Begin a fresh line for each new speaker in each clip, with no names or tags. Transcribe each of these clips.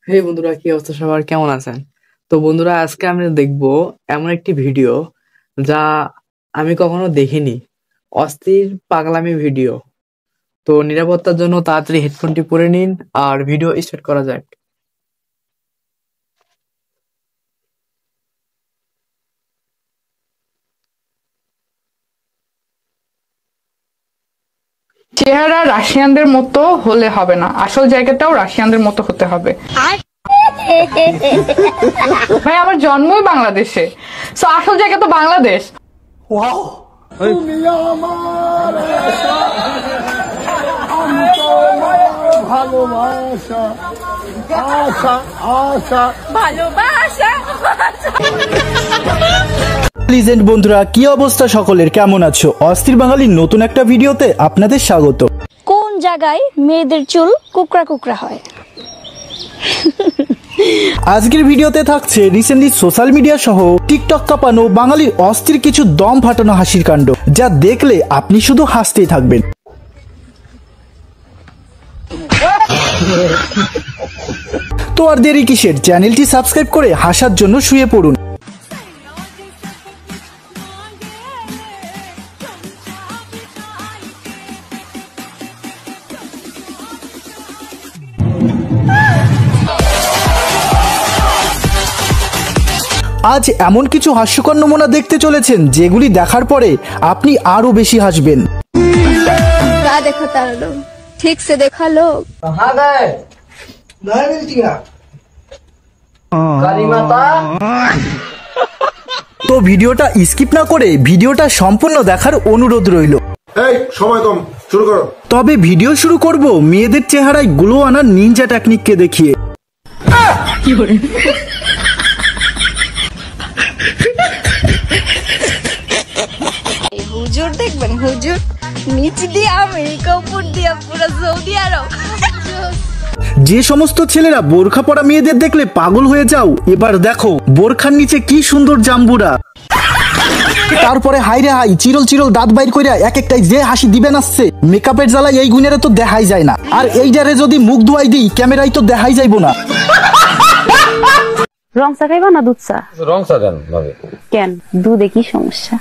হে বন্ধুরা, কি অবস্থা সবার? কেমন আছেন? তো বন্ধুরা, আজকে আমরা দেখব এমন একটি ভিডিও যা আমি কখনো দেখিনি। অস্থির পাগলামি ভিডিও। তো নিরাপত্তার জন্য তাড়াতাড়ি হেডফোনটি পরে নিন আর ভিডিও স্টার্ট করা যাক।
চেহারা রাশিয়ানদের মতো হলে হবে না, আসল জায়গাটাও রাশিয়ানদের মতো হতে হবে। ভাই, আমার জন্মই বাংলাদেশে, সো আসল জায়গা তো বাংলাদেশ।
লিজেন্ড বন্ধুরা, কি অবস্থা সকলের? কেমন আছো? অস্থির বাঙালির নতুন একটা ভিডিওতে আপনাদের স্বাগত।
কোন জায়গায় মেয়েদের চুল কুকড়া কুকড়া হয়?
আজকের ভিডিওতে থাকছে রিসেন্টলি সোশ্যাল মিডিয়া সহ টিকটক কাঁপানো বাঙালির অস্থির কিছু দম ফাটানো হাসির কাণ্ড, যা দেখলে আপনি শুধু হাসতেই থাকবেন। তো আর দেরি কিসের? চ্যানেলটি সাবস্ক্রাইব করে হাসার জন্য শুয়ে পড়ুন। আজ এমন কিছু হাস্যকর নমুনা দেখতে চলেছেন যেগুলি দেখার পরে আপনি আরো বেশি হাসবেন।
देखो तारा लोग ठीक से देखा लोग।
তো ভিডিওটা স্কিপ না করে ভিডিওটা সম্পূর্ণ দেখার অনুরোধ রইল।
সময় কম, শুরু করো।
তবে ভিডিও শুরু করব মেয়েদের চেহারায় গ্লো আনার নিনজা টেকনিককে দেখিয়ে।
হুজুর দেখবেন, হুজুর নিচ দিয়ে আমেরিকা, উপর দিয়ে পুরো সৌদি আরব।
যে সমস্ত ছেলেরা বোরখা পরা মেয়েদের দেখলে পাগল হয়ে যাও, এবার দেখো বোরখার নিচে কি সুন্দর জাম্বুরা। তারপরে হাই রে হাই, চিরল চিরল দাঁত বাইর কইরা এক একটাই যে হাসি দিবেন আসছে। মেকআপের জ্বালা এই গুণেরে তো দেখাই যায় না, আর এইটারে যদি মুখ ধোয়াই দিই ক্যামেরায় তো দেখাই যাইব না।
রং চা খাইবা না দুধ চা?
রং চা দেন ভাবে।
কেন, দুধে কি সমস্যা?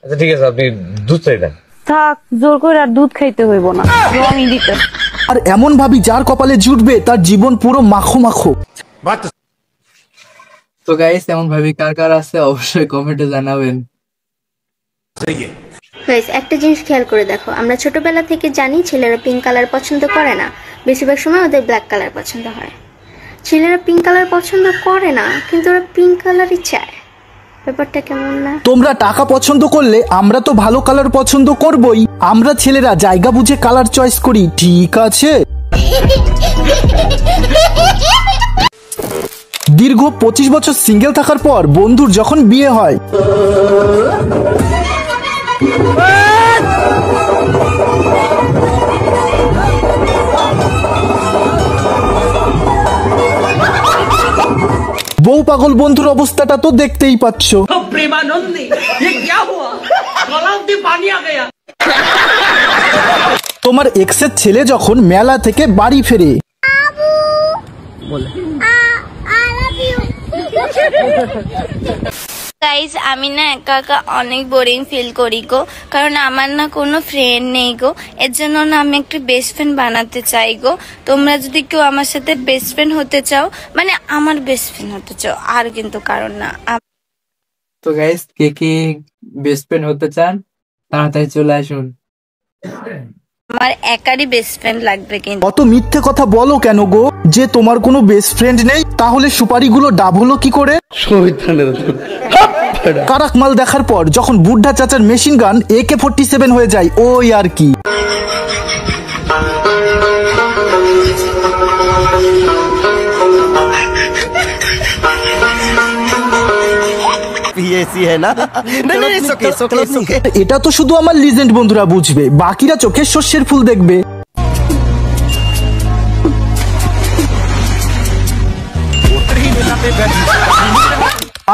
আচ্ছা ঠিক আছে, আপনি দুধ চাই দেন।
থাক, জোর করে আর দুধ খাইতে হইব না, রঙই দিতে।
আর এমন ভাবি যার কপালে জুটবে তার জীবন পুরো মাখো মাখো।
তো গাইস, এমন ভাবি কার কার আছে অবশ্যই কমেন্টে জানাবেন।
গাইস, একটা জিনিস খেয়াল করে দেখো, আমরা ছোটবেলা থেকে জানি ছেলেরা পিঙ্ক কালার পছন্দ করে না, বেশিরভাগ সময় ওদের ব্ল্যাক কালার পছন্দ হয়। ছেলেরা পিঙ্ক কালার পছন্দ করে না, কিন্তু ওরা পিঙ্ক কালারই চায়। ব্যাপারটা কেমন না?
তোমরা টাকা পছন্দ করলে আমরা তো ভালো কালার পছন্দ করবই। আমরা ছেলেরা জায়গা বুঝে কালার চয়েস করি, ঠিক আছে? দীর্ঘ 25 বছর সিঙ্গেল থাকার পর বন্ধুর যখন বিয়ে হয়, বউ পাগল বন্ধুর অবস্থাটা তো দেখতেই পাচ্ছ। তোমার এক্সের ছেলে যখন মেলা থেকে বাড়ি ফেরে,
গাইজ, আমি না একা একা অনেক বোরিং ফিল করি গো, কারণ আমার না কোনো ফ্রেন্ড নেই গো। এর জন্য না আমি একটা বেস্ট ফ্রেন্ড বানাতে চাই গো। তোমরা যদি কেউ আমার সাথে বেস্ট ফ্রেন্ড হতে চাও, মানে আমার বেস্ট ফ্রেন্ড হতে চাও, আর কিন্তু কারণ না।
তো গাইস, কে কে বেস্ট ফ্রেন্ড হতে চান তাড়াতাড়ি চলে আসুন।
আমার একারই বেস্ট ফ্রেন্ড লাগবে। কিন্তু
অত মিথ্যে কথা বলো কেন গো যে তোমার কোনো বেস্ট ফ্রেন্ড নেই? তাহলে সুপারিগুলো ডাব হলো কি করে? কারাকমাল দেখার পর যখন বুদ্ধা চাচার মেশিন গান AK-47 হয়ে যায়, ওই আর কি। এটা তো শুধু আমার লিজেন্ড বন্ধুরা বুঝবে, বাকিরা চোখে শস্যের ফুল দেখবে।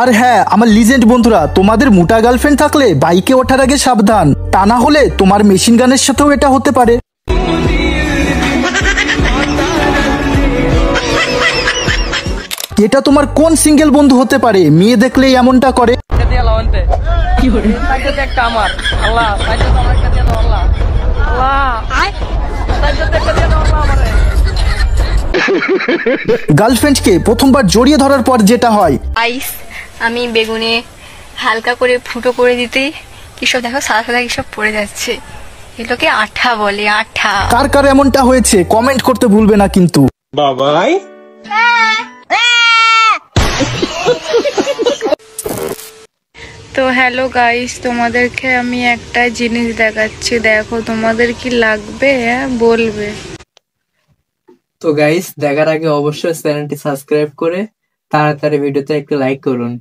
আর হ্যাঁ, আমার লিজেন্ড বন্ধুরা, তোমাদের মোটা গার্লফ্রেন্ড থাকলে বাইকে ওঠার আগে সাবধান, তা না হলে তোমার মেশিন গানের সাথেও এটা হতে পারে। এটা তোমার কোন সিঙ্গেল বন্ধু হতে পারে মেয়ে দেখলেই এমনটা করে? গার্লফ্রেন্ডকে প্রথমবার জড়িয়ে ধরার পর যেটা হয়,
আইস আমি বেগুনে হালকা করে ফুটো করে দিতেই কিসব দেখো সাদা সাদা কিসব পড়ে যাচ্ছে, এগুলোকে আঠা বলে, আঠা।
কার কার এমনটা হয়েছে কমেন্ট করতে ভুলবে না কিন্তু।
বাবাই
তো হ্যালো গাইস, তোমাদেরকে আমি একটা জিনিস দেখাচ্ছি, দেখো তোমাদের কি লাগবে বলবে।
তো গাইস, দেখার আগে অবশ্যই চ্যানেলটি সাবস্ক্রাইব করে তাড়াতাড়ি ভিডিওতে একটা লাইক করুন।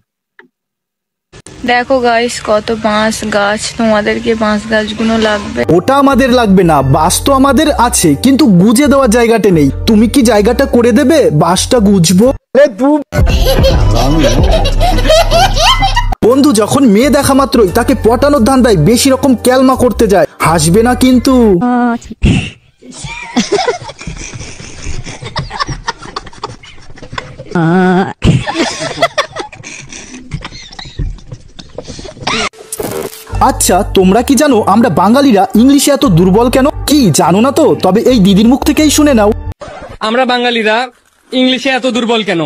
দেখো গাইস কত বাঁশ গাছ, তোমাদেরকে বাঁশ গাছগুলো লাগবে?
ওটা আমাদের লাগবে না, বাস তো আমাদের আছে কিন্তু গুজে দেওয়ার জায়গাটা নেই। তুমি কি জায়গাটা করে দেবে, বাসটা গুজবো। বন্ধু যখন মেয়ে দেখা মাত্রই তাকে পটানোর ধান্দায় বেশি রকম ক্যালমা করতে যায়, হাসবে না কিন্তু। আচ্ছা তোমরা কি জানো আমরা বাঙালিরা ইংলিশে এত দুর্বল কেন? কি জানো না তো? তবে এই দিদির মুখ থেকেই শুনে নাও।
আমরা বাঙালিরা ইংলিশে এত দুর্বল কেন?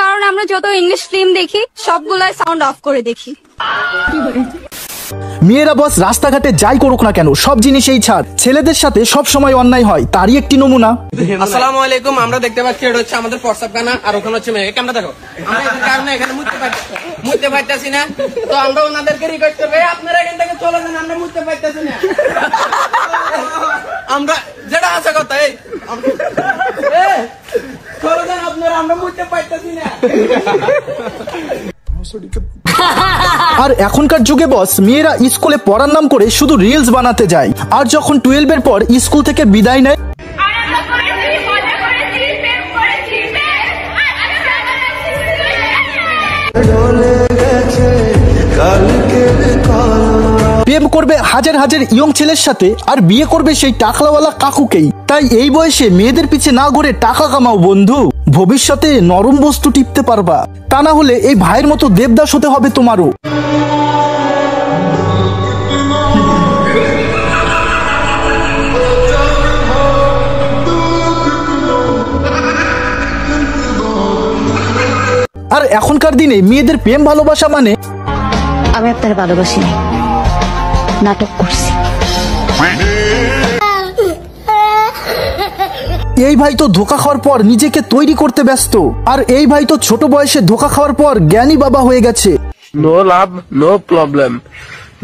কারণ আমরা যত ইংলিশ ফিল্ম দেখি সবগুলাই সাউন্ড অফ করে দেখি।
মেয়েরা বস রাস্তাঘাটে যাই করুক না কেন সব জিনিসেই ছাড়। ছেলেদের সাথে সব সময় অন্যায় হয়, তারই একটি নমুনা।
আসসালামু আলাইকুম, আমরা দেখতে পাচ্ছি এটা হচ্ছে আমাদের প্রস্তাব খানা, আর ওখানে হচ্ছে মেয়ে। ক্যামেরা দেখো, আমরা এখানে কারণে এখানে মুততে পারতেছি না, তো আমরা ওনাদেরকে রিকোয়েস্ট করব আপনারা এখান থেকে চলে যান, আমরা মুততে পারতেছি না। আমরা যেটা আছে কথা এই চলে যান আপনারা, আমরা মুততে পারতেছি না।
আর এখনকার যুগে বস মেয়েরা স্কুলে পড়ার নাম করে শুধু রিলস বানাতে যায়, আর যখন 12 এর পর স্কুল থেকে বিদায় নেয় প্রেম করবে হাজার হাজার ইয়ং ছেলের সাথে আর বিয়ে করবে সেই টাকলাওয়ালা কাকুকেই। তাই এই বয়সে মেয়েদের পিছে না ঘুরে টাকা কামাও বন্ধু, ভবিষ্যতে নরম বস্তু টিপতে পারবা। তা না হলে এই ভাইয়ের মতো দেবদাস হতে হবে তোমারও। আর এখনকার দিনে মেয়েদের প্রেম ভালোবাসা মানে
আমি আপনার ভালোবাসি, নাটক করছি।
এই ভাই তো ধোকা খাওয়ার পর নিজেকে তৈরি করতে ব্যস্ত, আর এই ভাই তো ছোট বয়সে ধোকা খাওয়ার পর জ্ঞানী বাবা হয়ে গেছে।
No love no problem,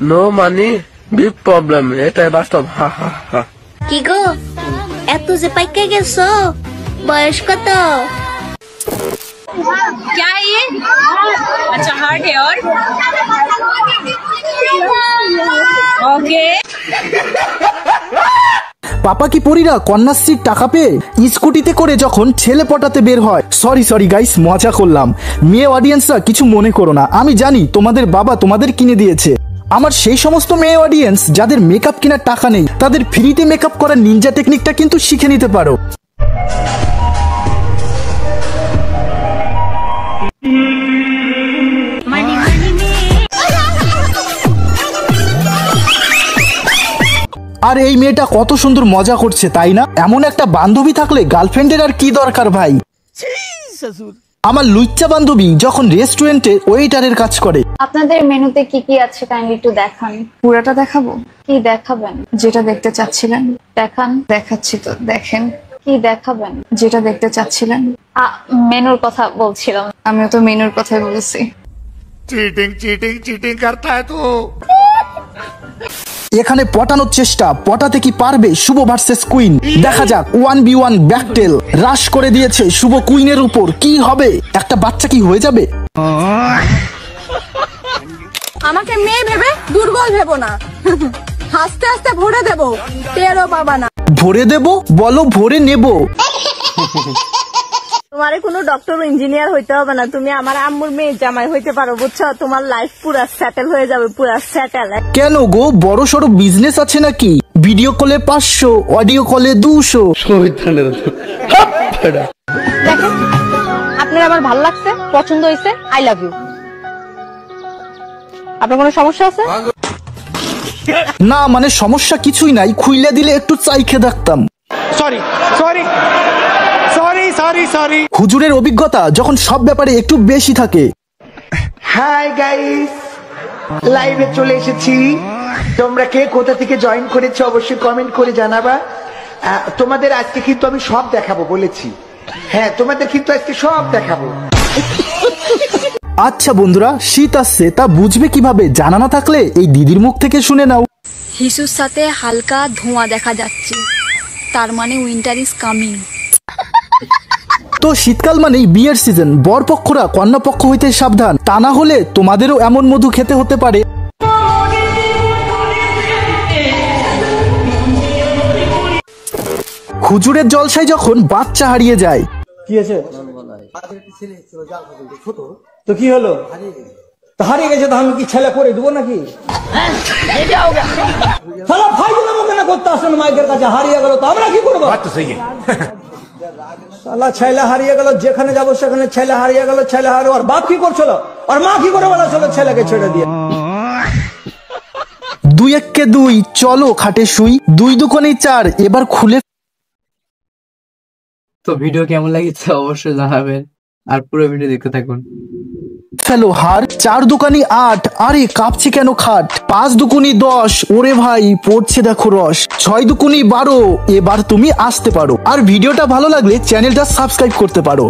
no money big problem, এটাই বাস্তব। হা হা হা।
কি গো এত যে পাইকে গেছো, বয়স কত?
क्या है ये? अच्छा हार्ट है और ओके।
পাপা কি পরীরা কন্যাশ্রীর টাকা পেয়ে স্কুটিতে করে যখন ছেলে পটাতে বের হয়, সরি গাইস মজা করলাম। মেয়ে অডিয়েন্সরা কিছু মনে করো না, আমি জানি তোমাদের বাবা তোমাদের কিনে দিয়েছে। আমার সেই সমস্ত মেয়ে অডিয়েন্স যাদের মেকআপ কেনার টাকা নেই, তাদের ফ্রিতে মেকআপ করার নিনজা টেকনিকটা কিন্তু শিখে নিতে পারো। আর এই মেয়েটা কত সুন্দর মজা করছে তাই না? এমন একটা বান্ধবী থাকলে গার্লফ্রেন্ডের আর কি দরকার ভাই। আমার লুচ্চা বান্ধবী যখন রেস্টুরেন্টে ওয়েটারের কাজ করে।
আপনাদের মেনুতে কি কি আছে কাইন্ডলি একটু দেখান। পুরাটা দেখাবো? কি দেখাবেন? যেটা দেখতে চাচ্ছিলেন দেখান। দেখাচ্ছি তো দেখেন। কি দেখাবেন? যেটা দেখতে চাচ্ছিলেন। মেনুর কথা বলছিলাম। আমিও তো মেনুর কথাই বলছি।
চিটিং করতা হ্যায় তু।
এখানে পটানোর চেষ্টা, পটাতে কি পারবে শুভ ভার্সেস কুইন? দেখা যাক 1v1 ব্যাকটেল রাশ করে দিয়েছে শুভ কুইনের উপর, কি হবে? একটা বাচ্চা কি হয়ে যাবে?
আমাকে মেয়ে ভেবে দুর্বল ভেবো না, হাসতে হাসতে ভরে দেবো, টেরও পাবা না।
ভরে দেব বলো, ভরে নেব।
তোমারে কোনো ডক্টর ইঞ্জিনিয়ার হইতে হবে না, তুমি আমার আম্মুর মেয়ে জামাই হইতে পারো, বুঝছো? তোমার লাইফ পুরা সেটেল হয়ে যাবে, পুরা সেটেল।
কেন গো, বড় সড়ো বিজনেস আছে নাকি? ভিডিও কলে 500, অডিও কলে 200।
দেখেন
আপনার আমার ভালো লাগছে, পছন্দ হয়েছে, আই লাভ ইউ। আপনার কোনো সমস্যা আছে?
না মানে সমস্যা কিছুই নাই, খুইলে দিলে একটু চাইখে দেখতাম।
Sorry sorry sorry sorry sorry.
হুজুরের অভিজ্ঞতা যখন সব ব্যাপারে একটু বেশি থাকে।
হাই গাইস, লাইভে চলে এসেছি। তোমরা কে কোথা থেকে জয়েন করেছো অবশ্যই কমেন্ট করে জানাবা। তোমাদের আজকে কিন্তু আমি সব দেখাবো বলেছি। হ্যাঁ, তোমাদের কিন্তু আজকে সব দেখাবো।
আচ্ছা বন্ধুরা, শীত আসছে, তা বুঝবে কিভাবে? জানা না থাকলে এই দিদির মুখ থেকে শুনে নাও।
হিসুর সাথে হালকা ধোঁয়া দেখা যাচ্ছে, তার মানে উইন্টার ইজ কামিং।
তো শীতকাল মানেই বিয়ের সিজন। বরপক্ষরা কন্যা পক্ষ হইতে সাবধান, তা না হলে তোমাদেরও এমন মধু খেতে হতে পারে। হুজুরের জলসায় যখন বাচ্চা হারিয়ে যায়।
কি আছে? তো কি হলো? তো হারিয়ে গেছে, তো আমি কি ছেলে করে দেবো নাকি? সালা ভাইগুলো মুখে না করতে আসেন মাইকের কাছে, হারিয়ে গেল তো আমরা কি করবো? সালা ছেলে হারিয়ে গেল, যেখানে যাবো সেখানে ছেলে হারিয়ে গেল, ছেলে হারিয়ে। আর বাপ কি করছিল, আর মা কি করে বলা ছিল ছেলেকে ছেড়ে দিয়ে?
2 1 2, চলো খাটে শুই, 2 2 4, এবার খুলে।
তো ভিডিও কেমন লাগছে অবশ্যই জানাবেন, আর পুরো ভিডিও দেখতে থাকুন।
ফেলো হার, 4 দুকানি 8, আরে কাঁপছে কেন খাট, 5 দুকুনি 10, ওরে ভাই পড়ছে দেখো রস, 6 দুকুনি 12, এবার তুমি আসতে পারো। আর ভিডিওটা ভালো লাগলে চ্যানেলটা সাবস্ক্রাইব করতে পারো।